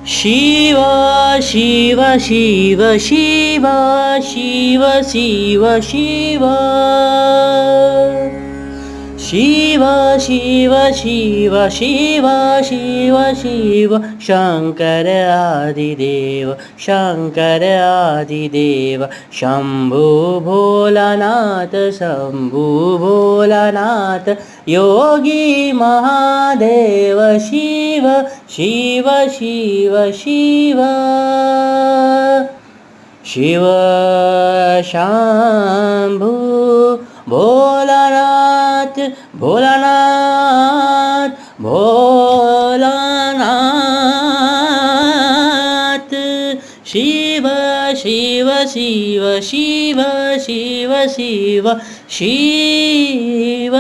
Shiv Shiv Shiv Shiv Shiv Shiv Shiv Shiv Shiv Shiv Shiv Shiv Shiv Shankar आदिदेव Shankar आदिदेव Shambhu Bholanath Shambhu Bholanath Yogi Mahadev Shiv Shiv Shiv Shiv Shiv Shambhu Bholanath Bholanath Bholanath Shiv Shiv Shiv Shiv Shiv Shiv Shiv